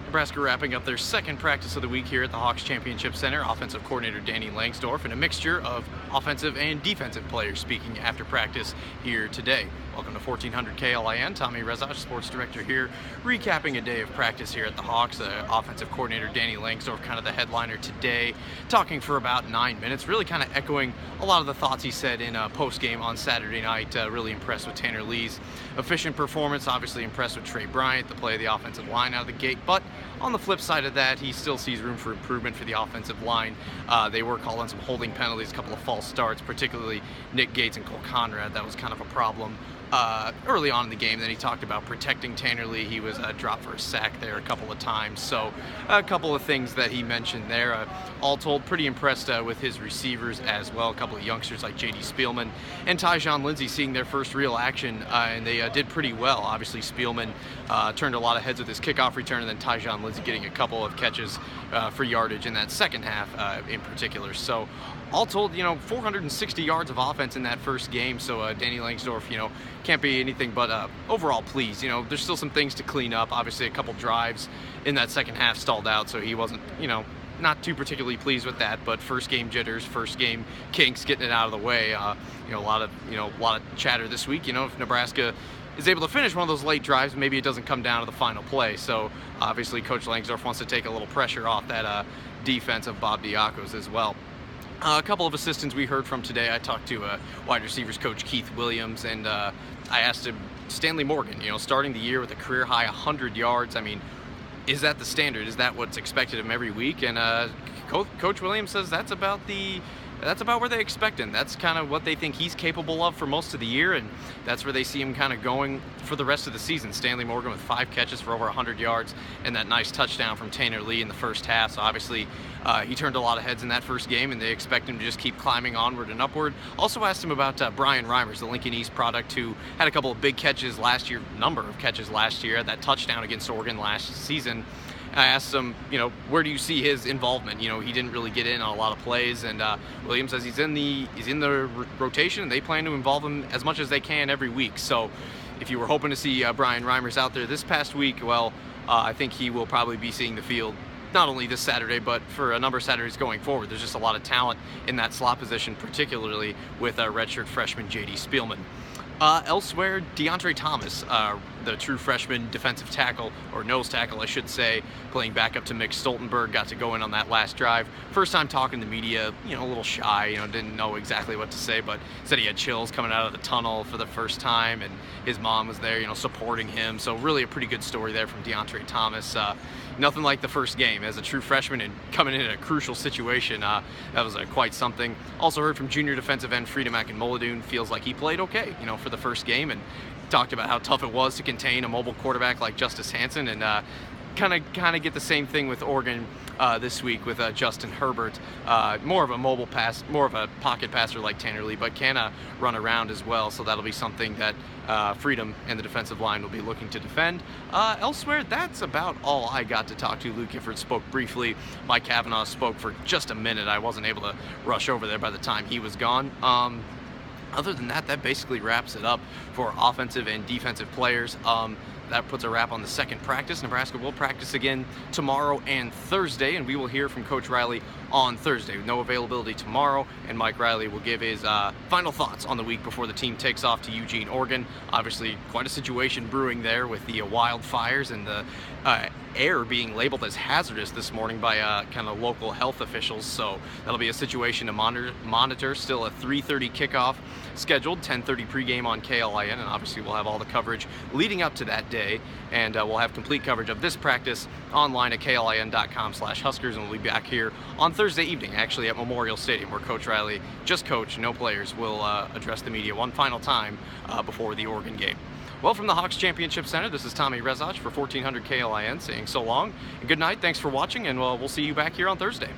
Nebraska wrapping up their second practice of the week here at the Hawks Championship Center. Offensive coordinator Danny Langsdorf and a mixture of offensive and defensive players speaking after practice here today. Welcome to 1400 KLIN. Tommy Rezac, sports director here, recapping a day of practice here at the Hawks. Offensive coordinator Danny Langsdorf, kind of the headliner today, talking for about 9 minutes, really kind of echoing a lot of the thoughts he said in post-game on Saturday night. Really impressed with Tanner Lee's efficient performance, obviously impressed with Trey Bryant, the play of the offensive line out of the gate, but on the flip side of that, he still sees room for improvement for the offensive line. They were calling some holding penalties, a couple of false starts, particularly Nick Gates and Cole Conrad. That was kind of a problem early on in the game. Then he talked about protecting Tanner Lee. He was dropped for a sack there a couple of times. So a couple of things that he mentioned there. All told, pretty impressed with his receivers as well. A couple of youngsters like J.D. Spielman and Tyjon Lindsey seeing their first real action, and they did pretty well. Obviously, Spielman turned a lot of heads with his kickoff return, and then Tyjon Lindsey getting a couple of catches for yardage in that second half in particular. So all told, 460 yards of offense in that first game. So Danny Langsdorf, can't be anything but overall pleased. There's still some things to clean up. Obviously, a couple drives in that second half stalled out, so he wasn't, not too particularly pleased with that. But first game jitters, first game kinks, getting it out of the way. A lot of chatter this week. If Nebraska is able to finish one of those late drives, maybe it doesn't come down to the final play. So obviously, Coach Langsdorf wants to take a little pressure off that defense of Bob Diaco's as well. A couple of assistants we heard from today. I talked to wide receivers coach Keith Williams, and I asked him, Stanley Morgan, starting the year with a career high 100 yards. I mean, is that the standard? Is that what's expected of him every week? And Coach Williams says that's about where they expect him. That's kind of what they think he's capable of for most of the year, and that's where they see him kind of going for the rest of the season. Stanley Morgan with 5 catches for over 100 yards and that nice touchdown from Tanner Lee in the first half. So obviously he turned a lot of heads in that first game, and they expect him to just keep climbing onward and upward. Also asked him about Brian Reimers, the Lincoln East product, who had a couple of big catches last year, number of catches last year, that touchdown against Oregon last season. I asked him, where do you see his involvement? He didn't really get in on a lot of plays, and Williams says he's in the rotation, and they plan to involve him as much as they can every week. So if you were hoping to see Brian Reimers out there this past week, well, I think he will probably be seeing the field not only this Saturday, but for a number of Saturdays going forward. There's just a lot of talent in that slot position, particularly with redshirt freshman J.D. Spielman. Elsewhere, DeAndre Thomas, the true freshman defensive tackle, or nose tackle, I should say, playing back up to Mick Stoltenberg, got to go in on that last drive. First time talking to media, a little shy, didn't know exactly what to say, but said he had chills coming out of the tunnel for the first time, and his mom was there, supporting him. So really a pretty good story there from DeAndre Thomas. Nothing like the first game as a true freshman and coming in a crucial situation. That was quite something. Also heard from junior defensive end Freedom Akinmoladun. Feels like he played okay, for the first game, and talked about how tough it was to contain a mobile quarterback like Justice Hansen, and kind of get the same thing with Oregon this week with Justin Herbert. More of a mobile pass, more of a pocket passer like Tanner Lee, but can run around as well. So that'll be something that Freedom and the defensive line will be looking to defend. Elsewhere, that's about all I got to talk to. Luke Gifford spoke briefly. Mike Cavanaugh spoke for just a minute. I wasn't able to rush over there by the time he was gone. Other than that, that basically wraps it up for offensive and defensive players. That puts a wrap on the second practice. Nebraska will practice again tomorrow and Thursday, and we will hear from Coach Riley on Thursday. No availability tomorrow, and Mike Riley will give his final thoughts on the week before the team takes off to Eugene, Oregon. Obviously, quite a situation brewing there with the wildfires and the air being labeled as hazardous this morning by kind of local health officials. So that'll be a situation to monitor. Still a 3:30 kickoff scheduled, 10:30 pregame on KLIN, and obviously we'll have all the coverage leading up to that day, and we'll have complete coverage of this practice online at klin.com/Huskers, and we'll be back here on Thursday evening, actually at Memorial Stadium, where Coach Riley, just coach, no players, will address the media one final time before the Oregon game. Well, from the Hawks Championship Center, this is Tommy Rezac for 1400 KLIN saying so long and good night. Thanks for watching, and we'll see you back here on Thursday.